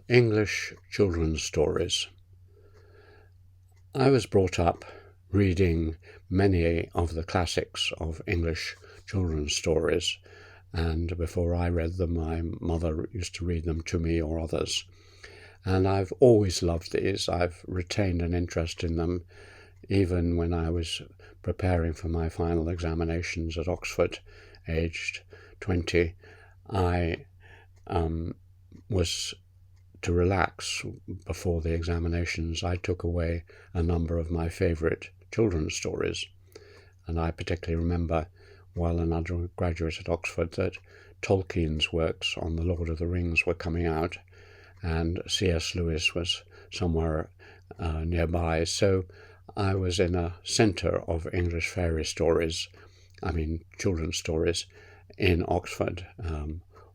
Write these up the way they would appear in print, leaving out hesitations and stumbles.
English children's stories. I was brought up reading many of the classics of English children's stories, and before I read them, my mother used to read them to me or others. And I've always loved these. I've retained an interest in them, even when I was preparing for my final examinations at Oxford, aged 20. I was to relax before the examinations. I took away a number of my favourite children's stories, and I particularly remember while an undergraduate at Oxford that Tolkien's works on the Lord of the Rings were coming out, and C.S. Lewis was somewhere nearby. So I was in a centre of English fairy stories, children's stories, in Oxford,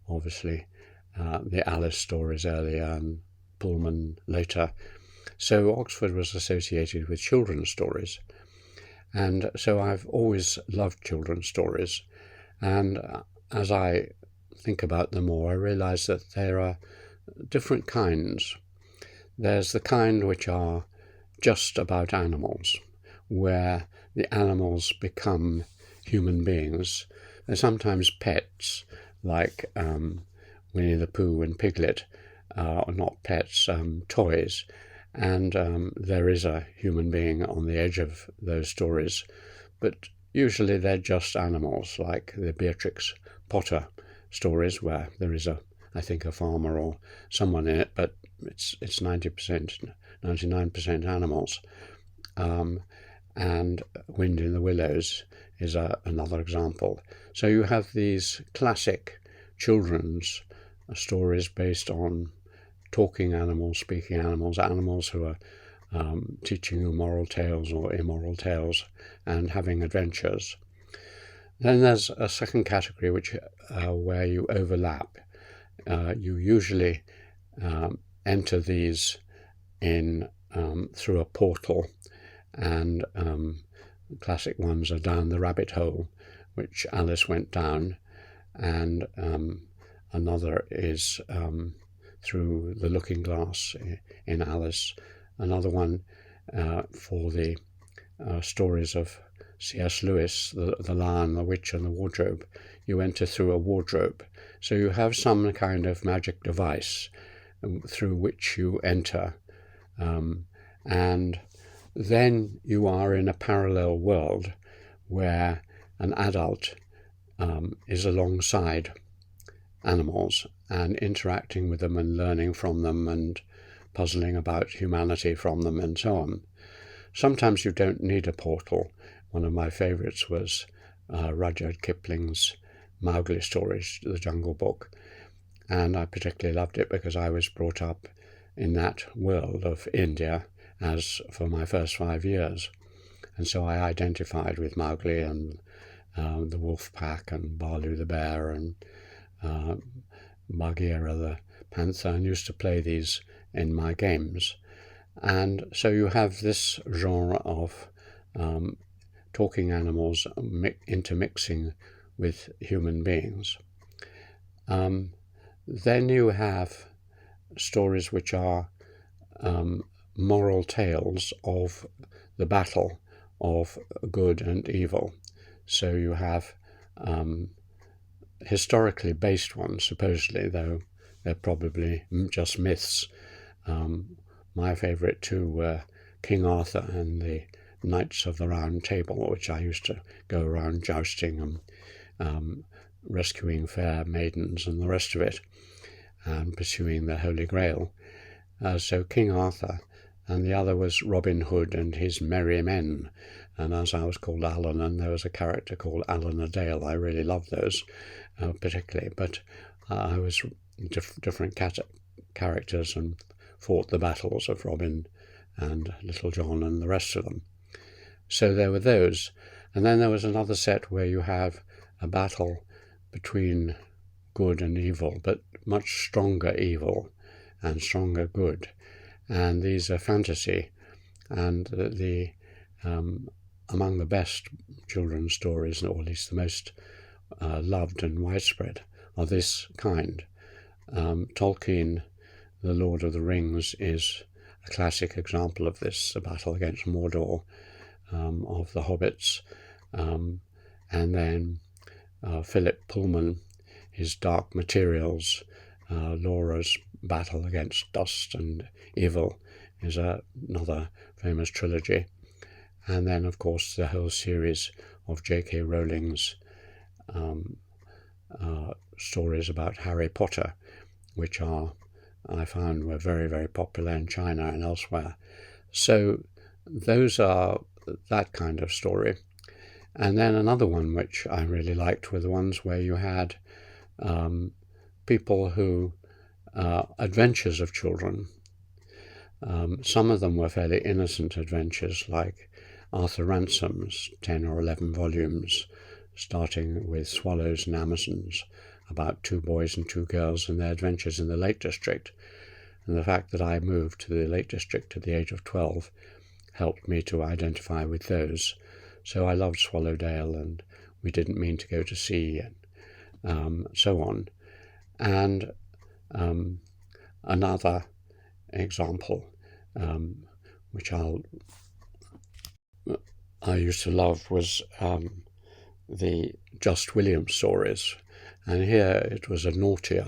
obviously. The Alice stories earlier and Pullman later. So Oxford was associated with children's stories. And so I've always loved children's stories. And as I think about them more, I realise that there are different kinds. There's the kind which are just about animals, where the animals become human beings. They're sometimes pets, like Winnie the Pooh and Piglet, are not pets, toys. And there is a human being on the edge of those stories. But usually they're just animals, like the Beatrix Potter stories, where there is a farmer or someone in it, but it's 90%, 99% animals. And Wind in the Willows is another example. So you have these classic children's stories based on talking animals, speaking animals, animals who are teaching you moral tales or immoral tales and having adventures. Then there's a second category which where you overlap. You usually enter these in through a portal, and classic ones are Down the Rabbit Hole, which Alice went down, and another is Through the Looking Glass in Alice. Another one for the stories of C.S. Lewis, the Lion, the Witch and the Wardrobe. You enter through a wardrobe. So you have some kind of magic device through which you enter. And then you are in a parallel world where an adult is alongside animals and interacting with them and learning from them and puzzling about humanity from them and so on. Sometimes you don't need a portal. One of my favourites was Rudyard Kipling's Mowgli stories, The Jungle Book, and I particularly loved it because I was brought up in that world of India as for my first 5 years, and so I identified with Mowgli and the wolf pack and Baloo the bear and Bagheera the panther, and used to play these in my games. And so you have this genre of talking animals intermixing with human beings. Then you have stories which are moral tales of the battle of good and evil. So you have historically based ones, supposedly, though they're probably just myths. My favourite two were King Arthur and the Knights of the Round Table, which I used to go around jousting and rescuing fair maidens and the rest of it, and pursuing the Holy Grail. So King Arthur, and the other was Robin Hood and his Merry Men. And as I was called Alan, and there was a character called Alan a Dale, I really loved those particularly. But I was different characters and fought the battles of Robin and Little John and the rest of them. So there were those. And then there was another set where you have a battle between good and evil, but much stronger evil and stronger good. And these are fantasy, and the among the best children's stories, or at least the most loved and widespread, are this kind. Tolkien The Lord of the Rings is a classic example of this, the battle against Mordor of the hobbits. And then Philip Pullman, his Dark Materials, Laura's battle against dust and evil, is another famous trilogy. And then, of course, the whole series of J.K. Rowling's stories about Harry Potter, which I found were very, very popular in China and elsewhere. So those are that kind of story. And then another one which I really liked were the ones where you had people who, adventures of children. Some of them were fairly innocent adventures, like Arthur Ransom's 10 or 11 volumes, starting with Swallows and Amazons, about 2 boys and 2 girls and their adventures in the Lake District. And the fact that I moved to the Lake District at the age of 12 helped me to identify with those. So I loved Swallowdale and We Didn't Mean to Go to Sea, and so on. And another example, which I used to love, was the Just William stories. And here it was a naughtier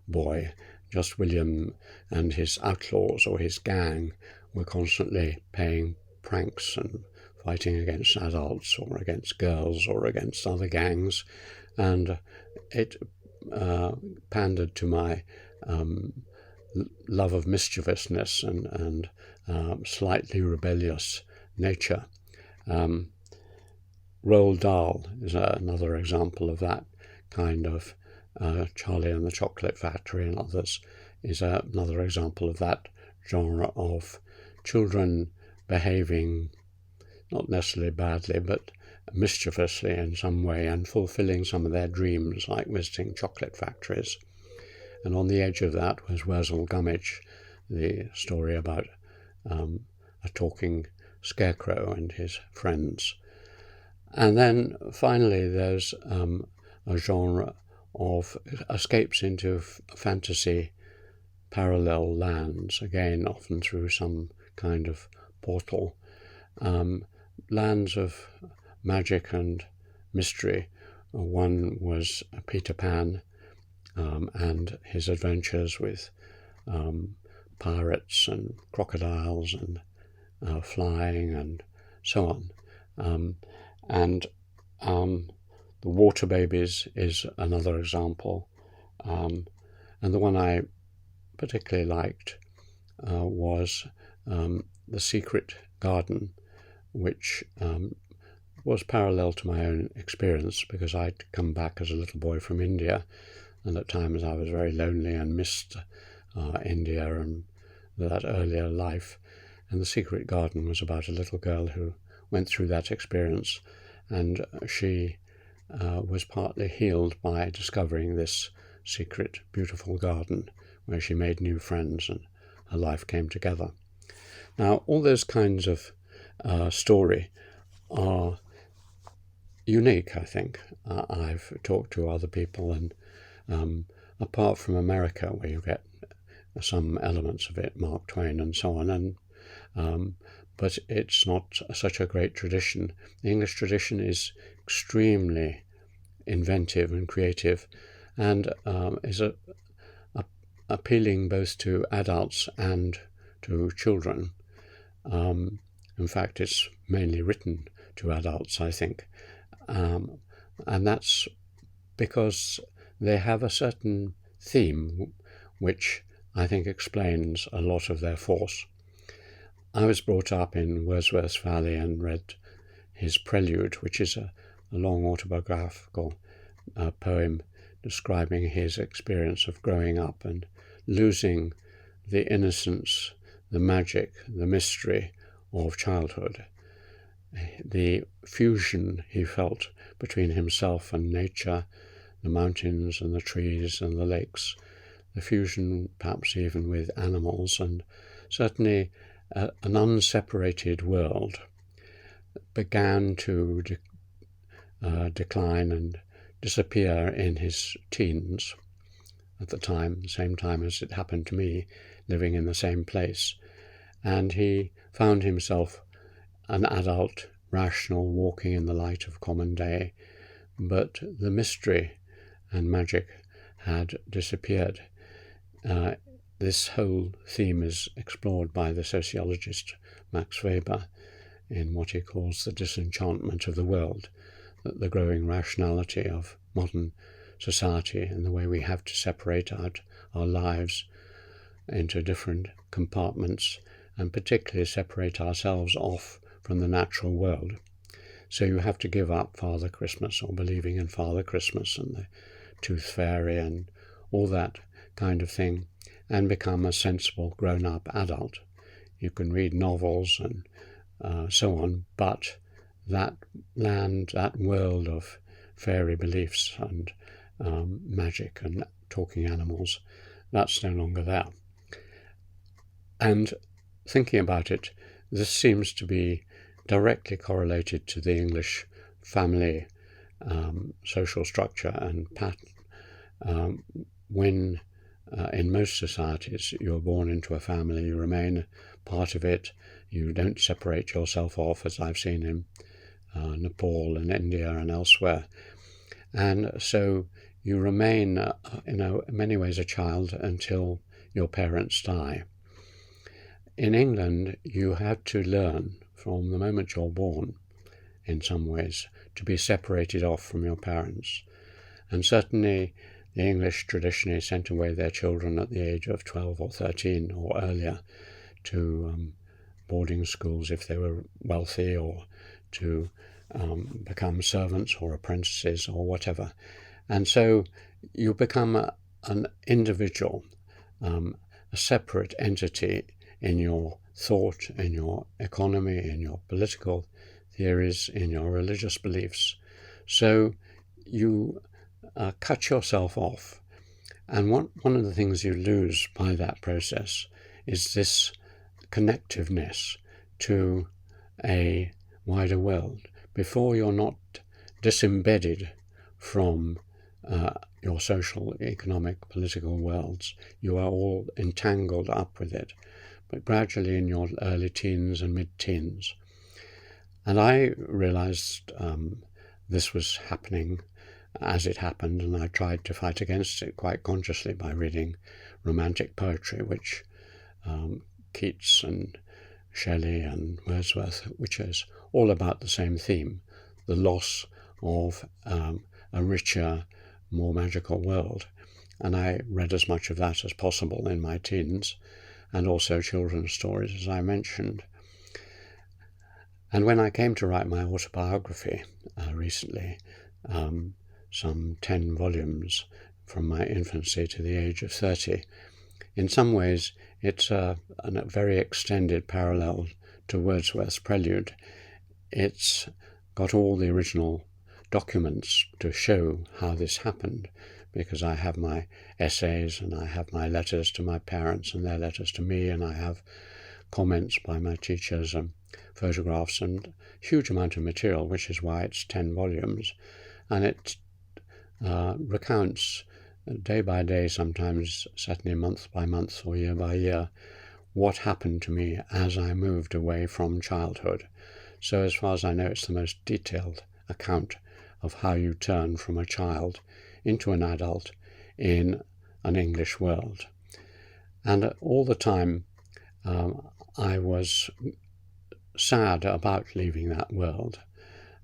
boy. Just William and his outlaws, or his gang, were constantly playing pranks and fighting against adults or against girls or against other gangs. And it pandered to my love of mischievousness and slightly rebellious nature. Roald Dahl is another example of that kind of Charlie and the Chocolate Factory and others is another example of that genre of children behaving not necessarily badly but mischievously in some way and fulfilling some of their dreams, like visiting chocolate factories. And on the edge of that was Wurzel Gummidge, the story about a talking scarecrow and his friends. And then finally there's a genre of escapes into fantasy parallel lands, again often through some kind of portal, lands of magic and mystery. One was Peter Pan and his adventures with pirates and crocodiles and flying and so on. And the Water Babies is another example. And the one I particularly liked was The Secret Garden, which was parallel to my own experience, because I'd come back as a little boy from India, and at times I was very lonely and missed India and that earlier life. And The Secret Garden was about a little girl who went through that experience, and she was partly healed by discovering this secret, beautiful garden where she made new friends and her life came together. Now, all those kinds of story are unique, I think. I've talked to other people, and apart from America, where you get some elements of it, Mark Twain and so on, and but it's not such a great tradition. The English tradition is extremely inventive and creative, and is appealing both to adults and to children. In fact, it's mainly written to adults, I think, and that's because they have a certain theme which I think explains a lot of their force. I was brought up in Wordsworth's Valley and read his Prelude, which is a long autobiographical poem describing his experience of growing up and losing the innocence, the magic, the mystery of childhood, the fusion he felt between himself and nature, the mountains and the trees and the lakes, the fusion perhaps even with animals, and certainly an unseparated world began to decline and disappear in his teens at the time, same time as it happened to me, living in the same place. And he found himself an adult, rational, walking in the light of common day, but the mystery and magic had disappeared. This whole theme is explored by the sociologist Max Weber in what he calls the disenchantment of the world, that the growing rationality of modern society and the way we have to separate out our lives into different compartments and particularly separate ourselves off from the natural world. So you have to give up Father Christmas or believing in Father Christmas and the Tooth Fairy and all that kind of thing and become a sensible grown-up adult. You can read novels and so on, but that land, that world of fairy beliefs and magic and talking animals, that's no longer there. And thinking about it, this seems to be directly correlated to the English family social structure and pattern. When in most societies you're born into a family, you remain part of it, you don't separate yourself off, as I've seen in Nepal and India and elsewhere. And so you remain, in many ways a child until your parents die. In England, you had to learn from the moment you're born, in some ways, to be separated off from your parents. And certainly the English traditionally sent away their children at the age of 12 or 13 or earlier to boarding schools if they were wealthy, or to become servants or apprentices or whatever. And so you become an individual, a separate entity in your thought, in your economy, in your political theories, in your religious beliefs. So you cut yourself off. And one of the things you lose by that process is this connectiveness to a wider world. Before, you're not disembedded from your social, economic, political worlds. You are all entangled up with it, but gradually in your early teens and mid-teens. And I realized this was happening as it happened, and I tried to fight against it quite consciously by reading romantic poetry, which Keats and Shelley and Wordsworth, which is all about the same theme, the loss of a richer, more magical world. And I read as much of that as possible in my teens, and also children's stories, as I mentioned. And when I came to write my autobiography recently, some 10 volumes from my infancy to the age of 30, in some ways it's a very extended parallel to Wordsworth's Prelude. It's got all the original documents to show how this happened, because I have my essays and I have my letters to my parents and their letters to me, and I have comments by my teachers and photographs and a huge amount of material, which is why it's 10 volumes. And it recounts day by day, sometimes certainly month by month or year by year, what happened to me as I moved away from childhood. So as far as I know, it's the most detailed account of how you turn from a child into an adult in an English world. And all the time I was sad about leaving that world.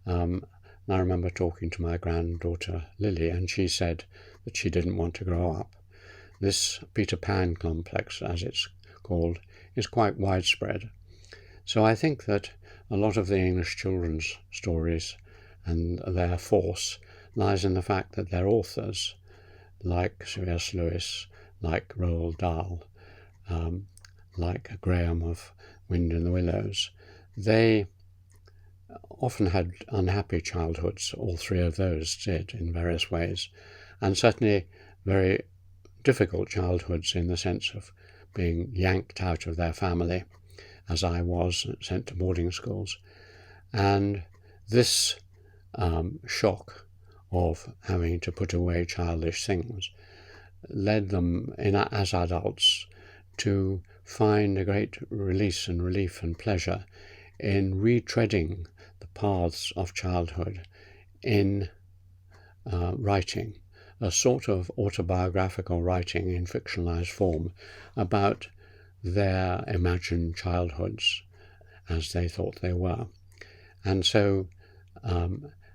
And I remember talking to my granddaughter Lily, and she said that she didn't want to grow up. This Peter Pan complex, as it's called, is quite widespread. So I think that a lot of the English children's stories and their force lies in the fact that their authors, like C.S. Lewis, like Roald Dahl, like Graham of Wind in the Willows, they often had unhappy childhoods. All three of those did in various ways, and certainly very difficult childhoods in the sense of being yanked out of their family, as I was, sent to boarding schools. And this shock of having to put away childish things led them as adults to find a great release and relief and pleasure in retreading the paths of childhood in writing, a sort of autobiographical writing in fictionalized form about their imagined childhoods as they thought they were. And so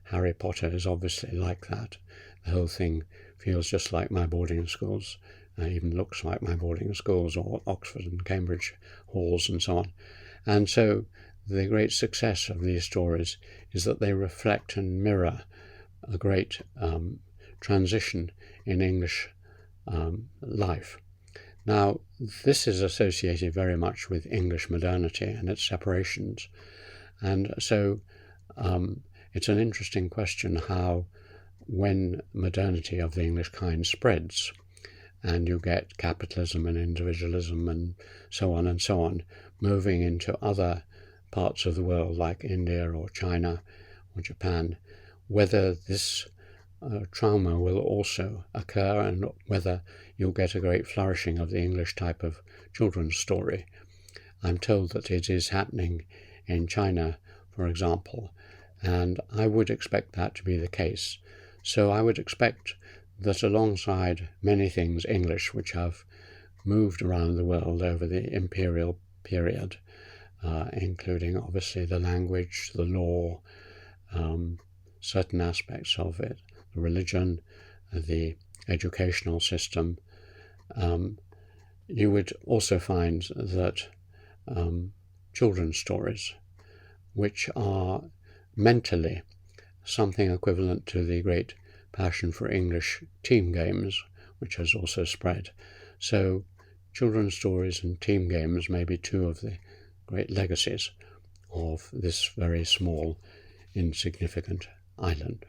Harry Potter is obviously like that. The whole thing feels just like my boarding schools, even looks like my boarding schools, or Oxford and Cambridge halls and so on. And so the great success of these stories is that they reflect and mirror a great transition in English life. Now, this is associated very much with English modernity and its separations. And so it's an interesting question how, when modernity of the English kind spreads, and you get capitalism and individualism and so on, moving into other parts of the world like India or China or Japan, whether this trauma will also occur and whether you'll get a great flourishing of the English type of children's story. I'm told that it is happening in China, for example, and I would expect that to be the case. So I would expect that alongside many things English which have moved around the world over the imperial period, including obviously the language, the law, certain aspects of it, the religion, the educational system, you would also find that children's stories, which are mentally something equivalent to the great passion for English team games, which has also spread. So children's stories and team games may be two of the great legacies of this very small, insignificant island.